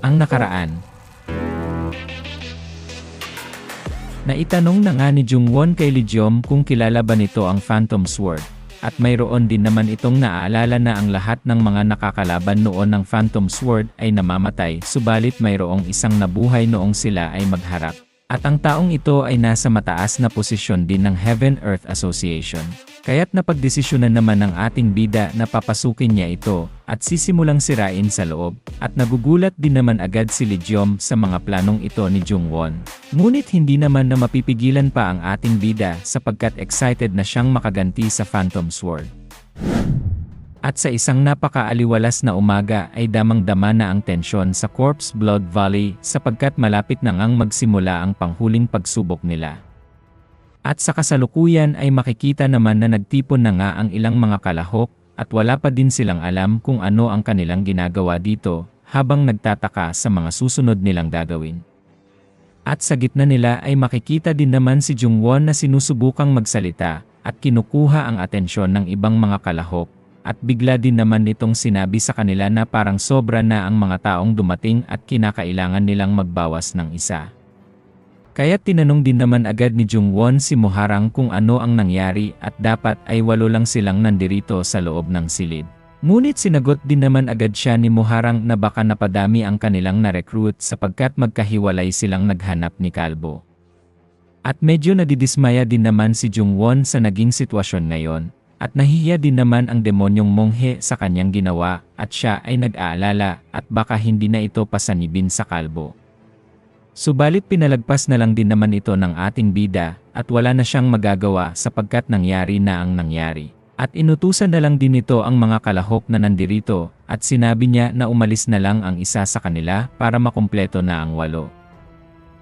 Ang nakaraan. Naitanong na nga ni Jungwon kay Lee Jeom kung kilala ba nito ang Phantom Sword. At mayroon din naman itong naaalala na ang lahat ng mga nakakalaban noon ng Phantom Sword ay namamatay, subalit mayroong isang nabuhay noong sila ay magharap. At ang taong ito ay nasa mataas na posisyon din ng Heaven-Earth Association. Kaya't napagdesisyonan naman ng ating bida na papasukin niya ito, at sisimulang sirain sa loob, at nagugulat din naman agad si Lee Jeom sa mga planong ito ni Jungwon. Ngunit hindi naman na mapipigilan pa ang ating bida sapagkat excited na siyang makaganti sa Phantom Sword. At sa isang napakaaliwalas na umaga ay damang-dama na ang tensyon sa Corpse Blood Valley sapagkat malapit na ngang magsimula ang panghuling pagsubok nila. At sa kasalukuyan ay makikita naman na nagtipon na nga ang ilang mga kalahok at wala pa din silang alam kung ano ang kanilang ginagawa dito habang nagtataka sa mga susunod nilang gagawin. At sa gitna nila ay makikita din naman si Jungwon na sinusubukang magsalita at kinukuha ang atensyon ng ibang mga kalahok at bigla din naman nitong sinabi sa kanila na parang sobra na ang mga taong dumating at kinakailangan nilang magbawas ng isa. Kaya tinanong din naman agad ni Jungwon si Moharang kung ano ang nangyari at dapat ay 8 lang silang nandirito sa loob ng silid. Ngunit sinagot din naman agad siya ni Moharang na baka napadami ang kanilang na-recruit sapagkat magkahiwalay silang naghanap ni Kalbo. At medyo nadidismaya din naman si Jungwon sa naging sitwasyon ngayon at nahihiya din naman ang demonyong monghe sa kanyang ginawa at siya ay nag-aalala at baka hindi na ito pasanibin sa Kalbo. Subalit pinalagpas na lang din naman ito ng ating bida at wala na siyang magagawa sapagkat nangyari na ang nangyari. At inutusan na lang din ito ang mga kalahok na nandirito at sinabi niya na umalis na lang ang isa sa kanila para makumpleto na ang 8.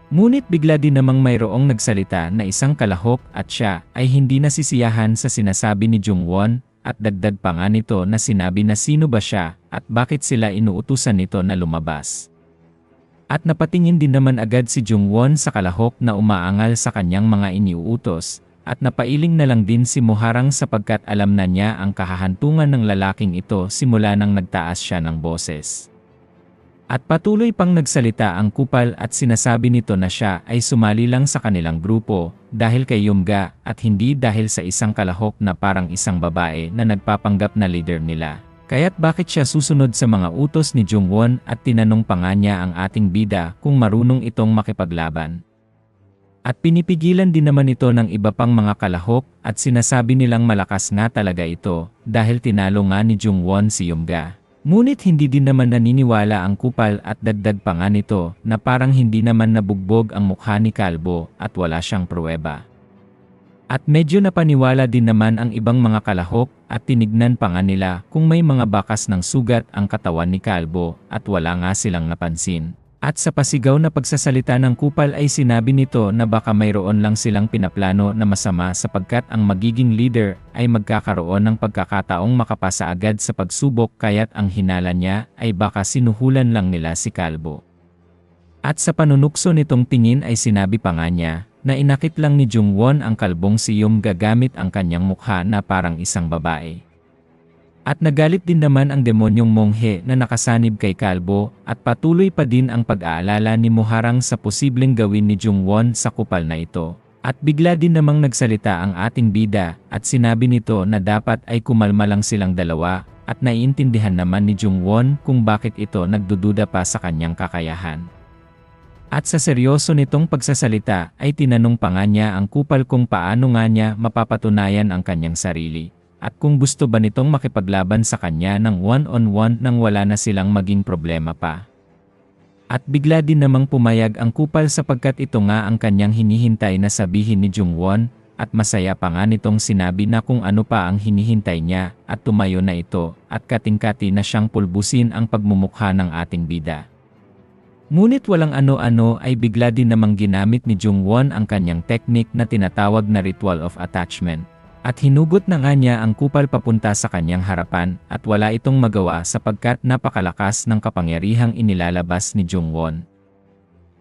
Ngunit bigla din namang mayroong nagsalita na isang kalahok at siya ay hindi nasisiyahan sa sinasabi ni Jungwon at dagdag pa nga nito na sinabi na sino ba siya at bakit sila inuutusan nito na lumabas. At napatingin din naman agad si Jungwon sa kalahok na umaangal sa kanyang mga iniuutos, at napailing na lang din si Moharang sapagkat alam na niya ang kahahantungan ng lalaking ito simula nang nagtaas siya ng boses. At patuloy pang nagsalita ang kupal at sinasabi nito na siya ay sumali lang sa kanilang grupo dahil kay Yumga at hindi dahil sa isang kalahok na parang isang babae na nagpapanggap na leader nila. Kaya't bakit siya susunod sa mga utos ni Jungwon at tinanong pa nga niya ang ating bida kung marunong itong makipaglaban. At pinipigilan din naman ito ng iba pang mga kalahok at sinasabi nilang malakas nga talaga ito dahil tinalo nga ni Jungwon si Yumga. Ngunit hindi din naman naniniwala ang kupal at dagdag pa nga nito na parang hindi naman nabugbog ang mukha ni Kalbo at wala siyang pruweba. At medyo napaniwala din naman ang ibang mga kalahok at tinignan pa nga nila kung may mga bakas ng sugat ang katawan ni Kalbo at wala nga silang napansin. At sa pasigaw na pagsasalita ng kupal ay sinabi nito na baka mayroon lang silang pinaplano na masama sapagkat ang magiging leader ay magkakaroon ng pagkakataong makapasa agad sa pagsubok kaya't ang hinala niya ay baka sinuhulan lang nila si Kalbo. At sa panunukso nitong tingin ay sinabi pa nga niya na inakit lang ni Jungwon ang kalbong si Yumga gamit ang kanyang mukha na parang isang babae. At nagalit din naman ang demonyong monghe na nakasanib kay Kalbo at patuloy pa din ang pag-aalala ni Moharang sa posibleng gawin ni Jungwon sa kupal na ito. At bigla din namang nagsalita ang ating bida at sinabi nito na dapat ay kumalma lang silang dalawa at naiintindihan naman ni Jungwon kung bakit ito nagdududa pa sa kanyang kakayahan. At sa seryoso nitong pagsasalita ay tinanong pa nga niya ang kupal kung paano nga niya mapapatunayan ang kanyang sarili. At kung gusto ba nitong makipaglaban sa kanya ng one-on-one nang wala na silang maging problema pa. At bigla din namang pumayag ang kupal sapagkat ito nga ang kanyang hinihintay na sabihin ni Jungwon at masaya pa nga nitong sinabi na kung ano pa ang hinihintay niya at tumayo na ito at kating-kati na siyang pulbusin ang pagmumukha ng ating bida. Ngunit walang ano-ano ay bigla din namang ginamit ni Jungwon ang kanyang teknik na tinatawag na Ritual of Attachment. At hinugot na nga niya ang kupal papunta sa kanyang harapan at wala itong magawa sapagkat napakalakas ng kapangyarihang inilalabas ni Jungwon.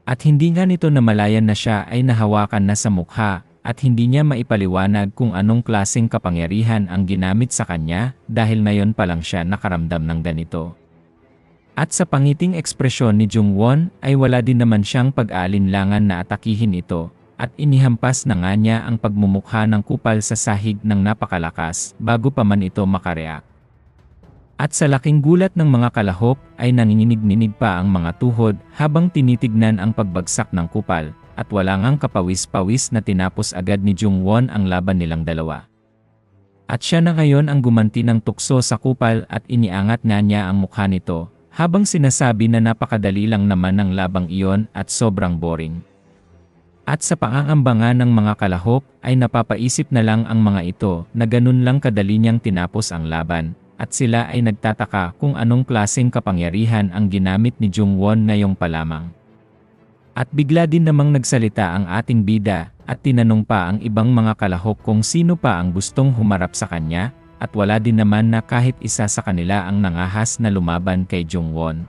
At hindi nga nito namalayan na siya ay nahawakan na sa mukha at hindi niya maipaliwanag kung anong klaseng kapangyarihan ang ginamit sa kanya dahil ngayon pa lang siya nakaramdam ng ganito. At sa pangiting ekspresyon ni Jungwon ay wala din naman siyang pag-aalinlangan na atakihin ito, at inihampas na nga niya ang pagmumukha ng kupal sa sahig ng napakalakas bago pa man ito makareact. At sa laking gulat ng mga kalahok ay nanginginig-ninig pa ang mga tuhod habang tinitignan ang pagbagsak ng kupal, at wala ngang kapawis-pawis na tinapos agad ni Jungwon ang laban nilang dalawa. At siya na ngayon ang gumanti ng tukso sa kupal at iniangat nga niya ang mukha nito, habang sinasabi na napakadali lang naman ng labang iyon at sobrang boring. At sa pangangamba nga ng mga kalahok ay napapaisip na lang ang mga ito na ganun lang kadali niyang tinapos ang laban, at sila ay nagtataka kung anong klaseng kapangyarihan ang ginamit ni Jungwon ngayong pa lamang. At bigla din namang nagsalita ang ating bida at tinanong pa ang ibang mga kalahok kung sino pa ang gustong humarap sa kanya, at wala din naman na kahit isa sa kanila ang nangahas na lumaban kay Jungwon.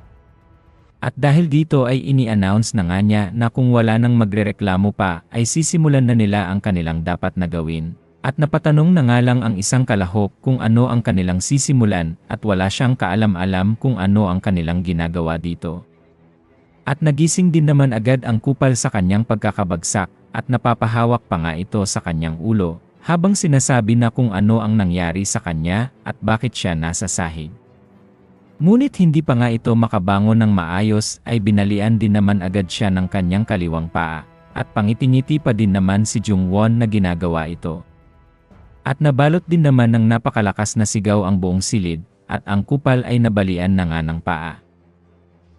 At dahil dito ay ini-announce na nga niya na kung wala nang magrereklamo pa ay sisimulan na nila ang kanilang dapat na gawin. At napatanong na nga lang ang isang kalahok kung ano ang kanilang sisimulan at wala siyang kaalam-alam kung ano ang kanilang ginagawa dito. At nagising din naman agad ang kupal sa kanyang pagkakabagsak at napapahawak pa nga ito sa kanyang ulo habang sinasabi na kung ano ang nangyari sa kanya at bakit siya nasa sahig. Ngunit hindi pa nga ito makabangon ng maayos ay binalian din naman agad siya ng kanyang kaliwang paa at pangitingiti pa din naman si Jungwon na ginagawa ito. At nabalot din naman ng napakalakas na sigaw ang buong silid, at ang kupal ay nabalian na nga ng paa.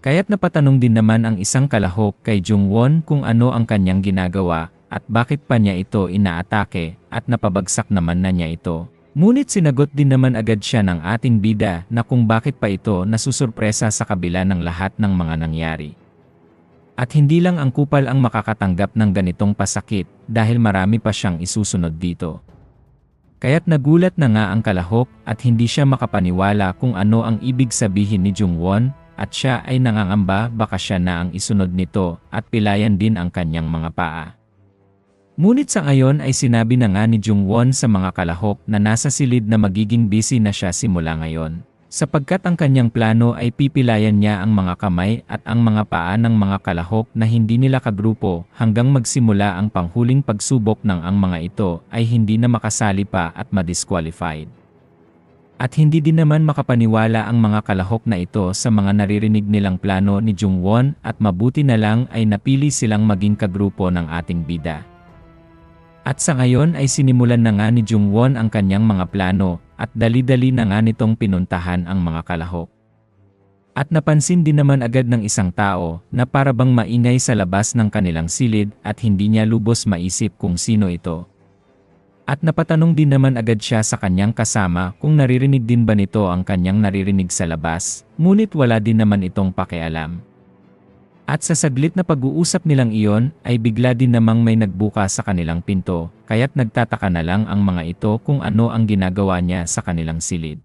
Kaya't napatanong din naman ang isang kalahok kay Jungwon kung ano ang kanyang ginagawa, at bakit pa niya ito inaatake, at napabagsak naman na niya ito. Ngunit sinagot din naman agad siya ng ating bida na kung bakit pa ito nasusurpresa sa kabila ng lahat ng mga nangyari. At hindi lang ang kupal ang makakatanggap ng ganitong pasakit, dahil marami pa siyang isusunod dito. Kaya't nagulat na nga ang kalahok at hindi siya makapaniwala kung ano ang ibig sabihin ni Jungwon, at siya ay nangangamba baka siya na ang isunod nito at pilayan din ang kanyang mga paa. Ngunit sa ngayon ay sinabi na nga ni Jungwon sa mga kalahok na nasa silid na magiging busy na siya simula ngayon, sapagkat ang kanyang plano ay pipilayan niya ang mga kamay at ang mga paa ng mga kalahok na hindi nila kagrupo hanggang magsimula ang panghuling pagsubok ng ang mga ito ay hindi na makasali pa at madisqualified. At hindi din naman makapaniwala ang mga kalahok na ito sa mga naririnig nilang plano ni Jungwon at mabuti na lang ay napili silang maging kagrupo ng ating bida. At sa ngayon ay sinimulan na nga ni Jungwon ang kanyang mga plano at dali-dali na nga nitong pinuntahan ang mga kalahok. At napansin din naman agad ng isang tao na para bang maingay sa labas ng kanilang silid at hindi niya lubos maisip kung sino ito. At napatanong din naman agad siya sa kanyang kasama kung naririnig din ba nito ang kanyang naririnig sa labas, ngunit wala din naman itong pakialam. At sa saglit na pag-uusap nilang iyon, ay bigla din namang may nagbuka sa kanilang pinto, kaya't nagtataka na lang ang mga ito kung ano ang ginagawa niya sa kanilang silid.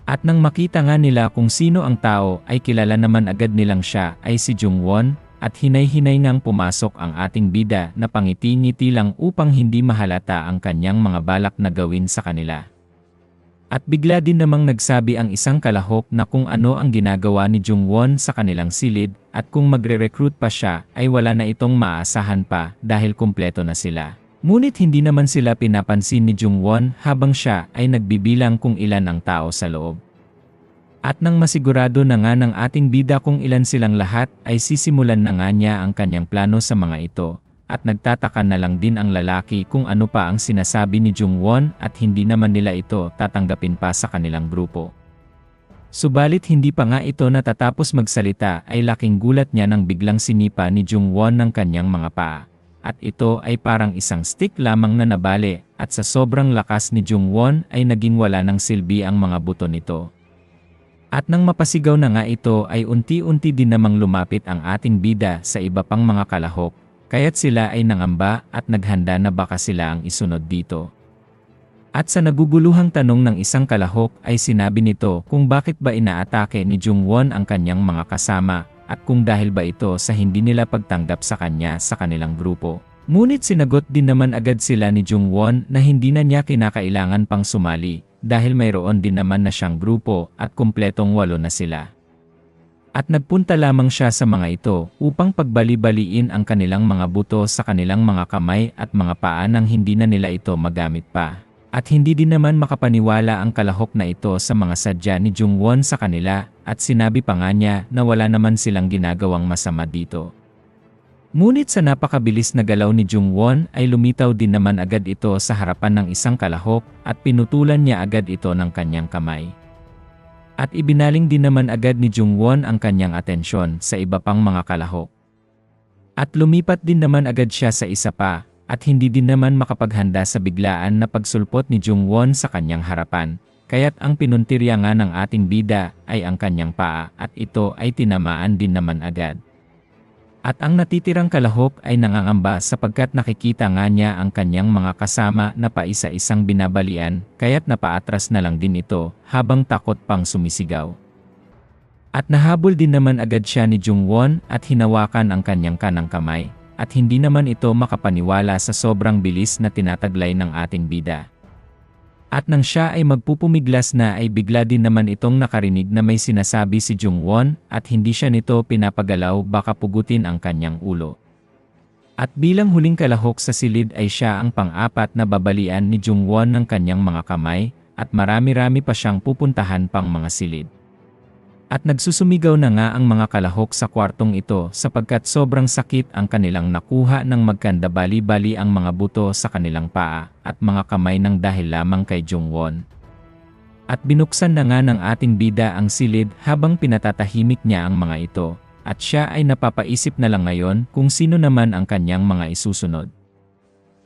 At nang makita nga nila kung sino ang tao, ay kilala naman agad nilang siya ay si Jungwon, at hinay-hinay nang pumasok ang ating bida na pangiti-ngiti lang upang hindi mahalata ang kanyang mga balak na gawin sa kanila. At bigla din namang nagsabi ang isang kalahok na kung ano ang ginagawa ni Jungwon sa kanilang silid at kung magre-recruit pa siya ay wala na itong maasahan pa dahil kumpleto na sila. Ngunit hindi naman sila pinapansin ni Jungwon habang siya ay nagbibilang kung ilan ang tao sa loob. At nang masigurado na nga ng ating bida kung ilan silang lahat ay sisimulan na nga niya ang kanyang plano sa mga ito. At nagtataka na lang din ang lalaki kung ano pa ang sinasabi ni Jungwon at hindi naman nila ito tatanggapin pa sa kanilang grupo. Subalit hindi pa nga ito natatapos magsalita ay laking gulat niya nang biglang sinipa ni Jungwon ng kanyang mga paa. At ito ay parang isang stick lamang na nabali at sa sobrang lakas ni Jungwon ay naging wala ng silbi ang mga buto nito. At nang mapasigaw na nga ito ay unti-unti din namang lumapit ang ating bida sa iba pang mga kalahok. Kaya't sila ay nangamba at naghanda na baka sila ang isunod dito. At sa naguguluhang tanong ng isang kalahok ay sinabi nito kung bakit ba inaatake ni Jungwon ang kanyang mga kasama at kung dahil ba ito sa hindi nila pagtanggap sa kanya sa kanilang grupo. Ngunit sinagot din naman agad sila ni Jungwon na hindi na niya kinakailangan pang sumali dahil mayroon din naman na siyang grupo at kumpletong 8 na sila. At nagpunta lamang siya sa mga ito upang pagbali-baliin ang kanilang mga buto sa kanilang mga kamay at mga paa nang hindi na nila ito magamit pa. At hindi din naman makapaniwala ang kalahok na ito sa mga sadya ni Jungwon sa kanila at sinabi pa nga niya na wala naman silang ginagawang masama dito. Ngunit sa napakabilis na galaw ni Jungwon ay lumitaw din naman agad ito sa harapan ng isang kalahok at pinutulan niya agad ito ng kanyang kamay. At ibinaling din naman agad ni Jungwon ang kanyang atensyon sa iba pang mga kalahok. At lumipat din naman agad siya sa isa pa, at hindi din naman makapaghanda sa biglaan na pagsulpot ni Jungwon sa kanyang harapan, kaya't ang pinuntirya nga ng ating bida ay ang kanyang paa at ito ay tinamaan din naman agad. At ang natitirang kalahok ay nangangamba sapagkat nakikita nga niya ang kanyang mga kasama na paisa-isang binabalian, kaya't napaatras na lang din ito habang takot pang sumisigaw. At nahabol din naman agad siya ni Jungwon at hinawakan ang kanyang kanang kamay, at hindi naman ito makapaniwala sa sobrang bilis na tinataglay ng ating bida. At nang siya ay magpupumiglas na ay bigla din naman itong nakarinig na may sinasabi si Jungwon at hindi siya nito pinapagalaw baka pugutin ang kanyang ulo. At bilang huling kalahok sa silid ay siya ang pang-apat na babalian ni Jungwon ng kanyang mga kamay at marami-rami pa siyang pupuntahan pang mga silid. At nagsusumigaw na nga ang mga kalahok sa kwartong ito sapagkat sobrang sakit ang kanilang nakuha nang magkanda bali-bali ang mga buto sa kanilang paa at mga kamay ng dahil lamang kay Jungwon. At binuksan na nga ng ating bida ang silid habang pinatatahimik niya ang mga ito, at siya ay napapaisip na lang ngayon kung sino naman ang kanyang mga isusunod.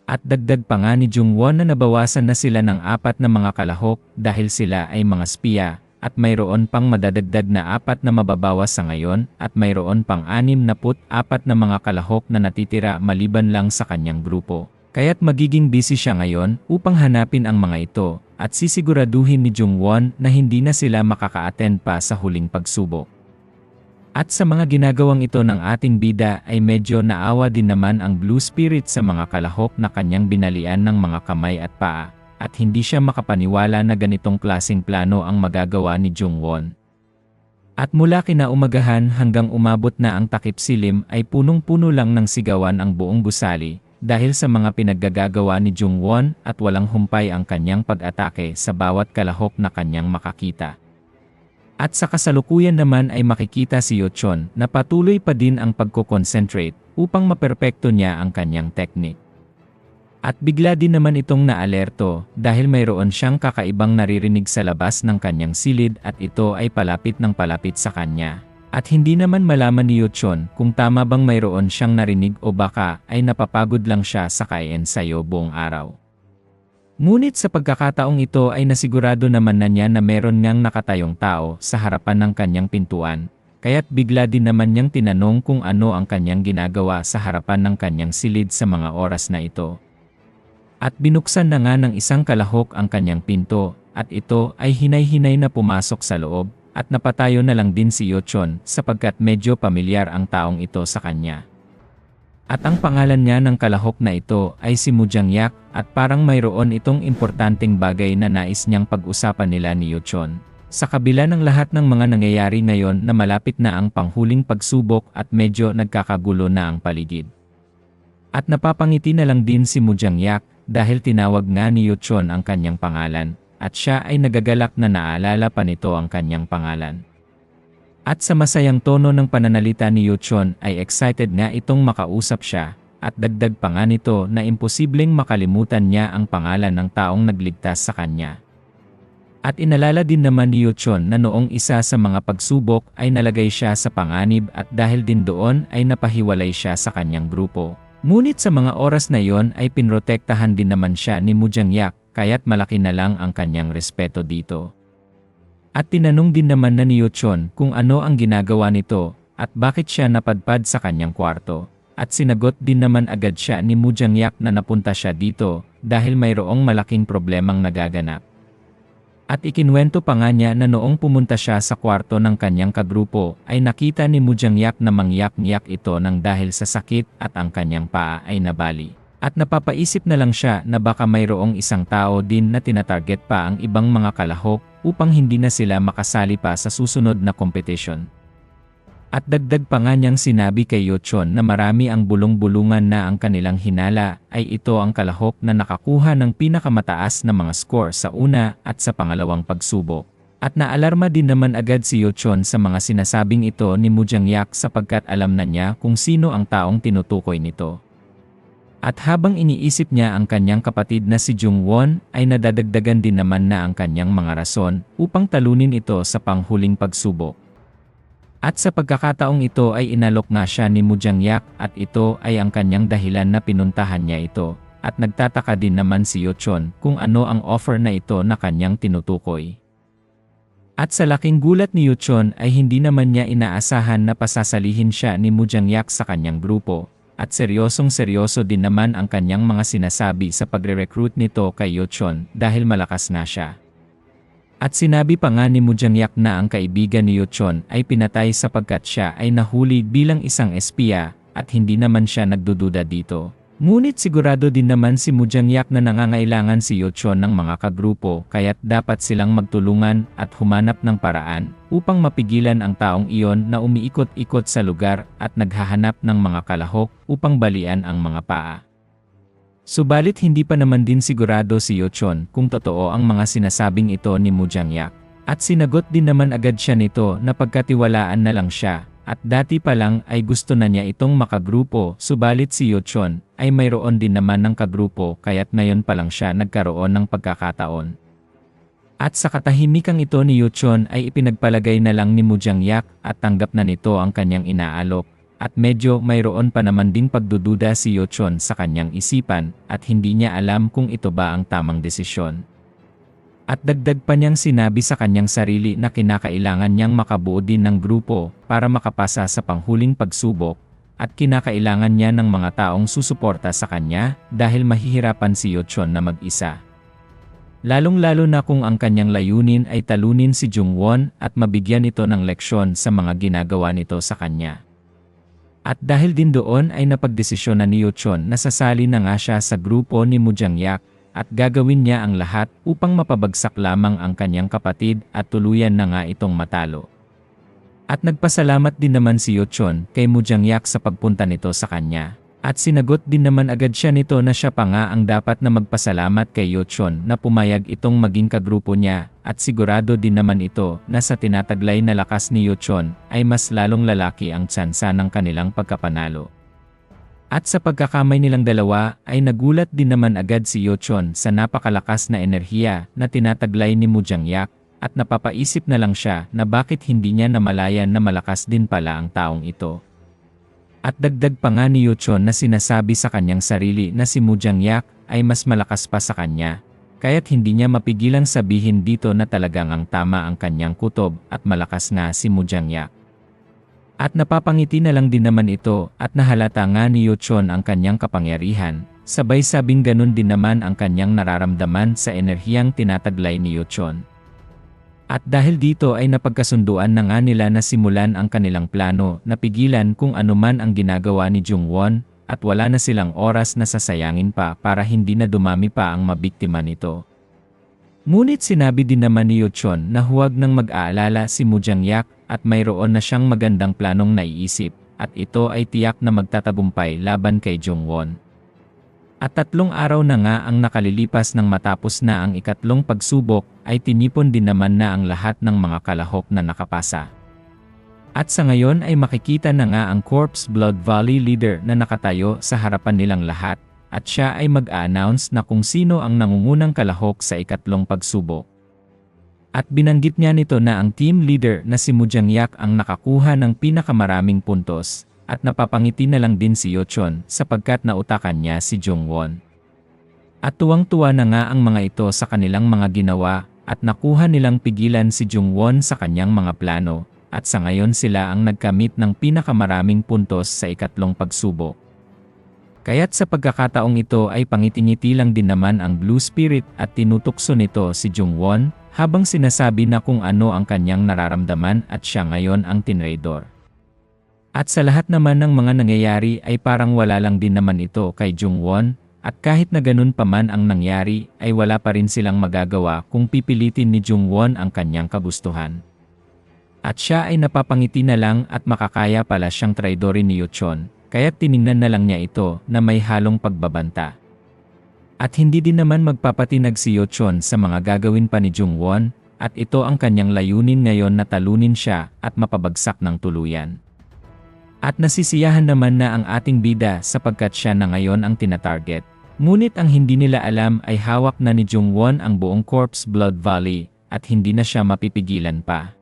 At dagdag pa nga ni Jungwon na nabawasan na sila ng 4 na mga kalahok dahil sila ay mga spiya. At mayroon pang madadagdag na 4 na mababawas sa ngayon at mayroon pang 64 na mga kalahok na natitira maliban lang sa kanyang grupo. Kaya't magiging busy siya ngayon upang hanapin ang mga ito at sisiguraduhin ni Jungwon na hindi na sila makaka-attend pa sa huling pagsubok. At sa mga ginagawang ito ng ating bida ay medyo naawa din naman ang Blue Spirit sa mga kalahok na kanyang binalian ng mga kamay at paa. At hindi siya makapaniwala na ganitong klaseng plano ang magagawa ni Jungwon. At mula kinaumagahan hanggang umabot na ang takip silim ay punong-puno lang ng sigawan ang buong gusali dahil sa mga pinaggagawa ni Jungwon at walang humpay ang kanyang pag-atake sa bawat kalahok na kanyang makakita. At sa kasalukuyan naman ay makikita si Yeochon na patuloy pa din ang pagko-concentrate upang maperpekto niya ang kanyang technique. At bigla din naman itong naalerto dahil mayroon siyang kakaibang naririnig sa labas ng kanyang silid at ito ay palapit ng palapit sa kanya. At hindi naman malaman ni Yeochon kung tama bang mayroon siyang narinig o baka ay napapagod lang siya sa kaensayo buong araw. Ngunit sa pagkakataong ito ay nasigurado naman na niya na meron ngang nakatayong tao sa harapan ng kanyang pintuan, kaya't bigla din naman niyang tinanong kung ano ang kanyang ginagawa sa harapan ng kanyang silid sa mga oras na ito. At binuksan na nga ng isang kalahok ang kanyang pinto, at ito ay hinay-hinay na pumasok sa loob, at napatayo na lang din si Yeochon sapagkat medyo pamilyar ang taong ito sa kanya. At ang pangalan niya ng kalahok na ito ay si Mu Jang-yak, at parang mayroon itong importanteng bagay na nais niyang pag-usapan nila ni Yeochon. Sa kabila ng lahat ng mga nangyayari ngayon na malapit na ang panghuling pagsubok at medyo nagkakagulo na ang paligid. At napapangiti na lang din si Mu Jang-yak dahil tinawag nga ni Yeochon ang kanyang pangalan, at siya ay nagagalak na naalala pa nito ang kanyang pangalan. At sa masayang tono ng pananalita ni Yeochon ay excited nga itong makausap siya, at dagdag pa nga nito na imposibleng makalimutan niya ang pangalan ng taong nagligtas sa kanya. At inalala din naman ni Yeochon na noong isa sa mga pagsubok ay nalagay siya sa panganib at dahil din doon ay napahiwalay siya sa kanyang grupo. Ngunit sa mga oras na yon ay pinrotektahan din naman siya ni Mu Jang-yak, kaya't malaki na lang ang kanyang respeto dito. At tinanong din naman na ni Yeochon kung ano ang ginagawa nito at bakit siya napadpad sa kanyang kwarto. At sinagot din naman agad siya ni Mu Jang-yak na napunta siya dito dahil mayroong malaking problemang nagaganap. At ikinwento pa nga niya na noong pumunta siya sa kwarto ng kanyang kagrupo ay nakita ni Mu Jang-yak na mangyak-ngyak ito ng dahil sa sakit at ang kanyang paa ay nabali. At napapaisip na lang siya na baka mayroong isang tao din na tinatarget pa ang ibang mga kalahok upang hindi na sila makasali pa sa susunod na competition. At dagdag pa nga niyang sinabi kay Yuchon na marami ang bulong-bulungan na ang kanilang hinala ay ito ang kalahok na nakakuha ng pinakamataas na mga score sa una at sa pangalawang pagsubok. At naalarma din naman agad si Yuchon sa mga sinasabing ito ni Mujangyak sapagkat alam na niya kung sino ang taong tinutukoy nito. At habang iniisip niya ang kanyang kapatid na si Jungwon ay nadadagdagan din naman na ang kanyang mga rason upang talunin ito sa panghuling pagsubok. At sa pagkakataong ito ay inalok nga siya ni Mujangyak at ito ay ang kanyang dahilan na pinuntahan niya ito. At nagtataka din naman si Yuchon kung ano ang offer na ito na kanyang tinutukoy. At sa laking gulat ni Yuchon ay hindi naman niya inaasahan na pasasalihin siya ni Mujangyak sa kanyang grupo. At seryosong-seryoso din naman ang kanyang mga sinasabi sa pagre-recruit nito kay Yuchon dahil malakas nga siya. At sinabi pa nga ni Mujangyak na ang kaibigan ni Yuchon ay pinatay sapagkat siya ay nahuli bilang isang espiya at hindi naman siya nagdududa dito. Ngunit sigurado din naman si Mujangyak na nangangailangan si Yuchon ng mga kagrupo kaya't dapat silang magtulungan at humanap ng paraan upang mapigilan ang taong iyon na umiikot-ikot sa lugar at naghahanap ng mga kalahok upang balian ang mga paa. Subalit hindi pa naman din sigurado si Yuchon kung totoo ang mga sinasabing ito ni Mujangyak. At sinagot din naman agad siya nito na pagkatiwalaan na lang siya. At dati pa lang ay gusto na niya itong makagrupo, subalit si Yuchon ay mayroon din naman ng kagrupo kaya't ngayon pa lang siya nagkaroon ng pagkakataon. At sa katahimikang ito ni Yuchon ay ipinagpalagay na lang ni Mujangyak at tanggap na nito ang kanyang inaalok. At medyo mayroon pa naman ding pagdududa si Yuchon sa kanyang isipan at hindi niya alam kung ito ba ang tamang desisyon. At dagdag pa niyang sinabi sa kanyang sarili na kinakailangan niyang makabuo din ng grupo para makapasa sa panghuling pagsubok at kinakailangan niya ng mga taong susuporta sa kanya dahil mahihirapan si Yuchon na mag-isa. Lalong-lalo na kung ang kanyang layunin ay talunin si Jungwon at mabigyan ito ng leksyon sa mga ginagawa nito sa kanya. At dahil din doon ay napagdesisyon na ni Yuchon na sasali na nga siya sa grupo ni Mujangyak at gagawin niya ang lahat upang mapabagsak lamang ang kanyang kapatid at tuluyan na nga itong matalo. At nagpasalamat din naman si Yuchon kay Mujangyak sa pagpunta nito sa kanya. At sinagot din naman agad siya nito na siya pa nga ang dapat na magpasalamat kay Yuchon na pumayag itong maging kagrupo niya at sigurado din naman ito na sa tinataglay na lakas ni Yuchon ay mas lalong lalaki ang tsansa ng kanilang pagkapanalo. At sa pagkakamay nilang dalawa ay nagulat din naman agad si Yuchon sa napakalakas na enerhiya na tinataglay ni Mujangyak at napapaisip na lang siya na bakit hindi niya namalayan na malakas din pala ang taong ito. At dagdag pa nga ni Yuchon na sinasabi sa kanyang sarili na si Mujangyak ay mas malakas pa sa kanya, kaya't hindi niya mapigilang sabihin dito na talagang ang tama ang kanyang kutob at malakas nga si Mujangyak. At napapangiti na lang din naman ito at nahalata nga ni Yuchon ang kanyang kapangyarihan, sabay sabing ganun din naman ang kanyang nararamdaman sa enerhiyang tinataglay ni Yuchon. At dahil dito ay napagkasunduan na nga nila na simulan ang kanilang plano na pigilan kung anuman ang ginagawa ni Jungwon at wala na silang oras na sasayangin pa para hindi na dumami pa ang mabiktima nito. Ngunit sinabi din naman ni Yuchon na huwag nang mag-aalala si Mujangyak at mayroon na siyang magandang planong naiisip at ito ay tiyak na magtatagumpay laban kay Jungwon. At 3 araw na nga ang nakalilipas nang matapos na ang ikatlong pagsubok ay tinipon din naman na ang lahat ng mga kalahok na nakapasa. At sa ngayon ay makikita na nga ang Corpse Blood Valley leader na nakatayo sa harapan nilang lahat at siya ay mag-a-announce na kung sino ang nangungunang kalahok sa ikatlong pagsubok. At binanggit niya nito na ang team leader na si Mujangyak ang nakakuha ng pinakamaraming puntos. At napapangiti na lang din si Yuchon sapagkat nautakan niya si Jungwon. At tuwang-tuwa na nga ang mga ito sa kanilang mga ginawa at nakuha nilang pigilan si Jungwon sa kanyang mga plano at sa ngayon sila ang nagkamit ng pinakamaraming puntos sa ikatlong pagsubok. Kaya't sa pagkakataong ito ay pangiti-ngiti lang din naman ang Blue Spirit at tinutukso nito si Jungwon habang sinasabi na kung ano ang kanyang nararamdaman at siya ngayon ang tinraidor. At sa lahat naman ng mga nangyayari ay parang wala lang din naman ito kay Jungwon, at kahit na ganun pa man ang nangyari ay wala pa rin silang magagawa kung pipilitin ni Jungwon ang kanyang kagustuhan. At siya ay napapangiti na lang at makakaya pala siyang traidorin ni Yuchon, kaya tiningnan na lang niya ito na may halong pagbabanta. At hindi din naman magpapatinag si Yuchon sa mga gagawin pa ni Jungwon, at ito ang kanyang layunin ngayon na talunin siya at mapabagsak ng tuluyan. At nasisiyahan naman na ang ating bida sapagkat siya na ngayon ang tinatarget. Ngunit ang hindi nila alam ay hawak na ni Jungwon ang buong Corpse Blood Valley at hindi na siya mapipigilan pa.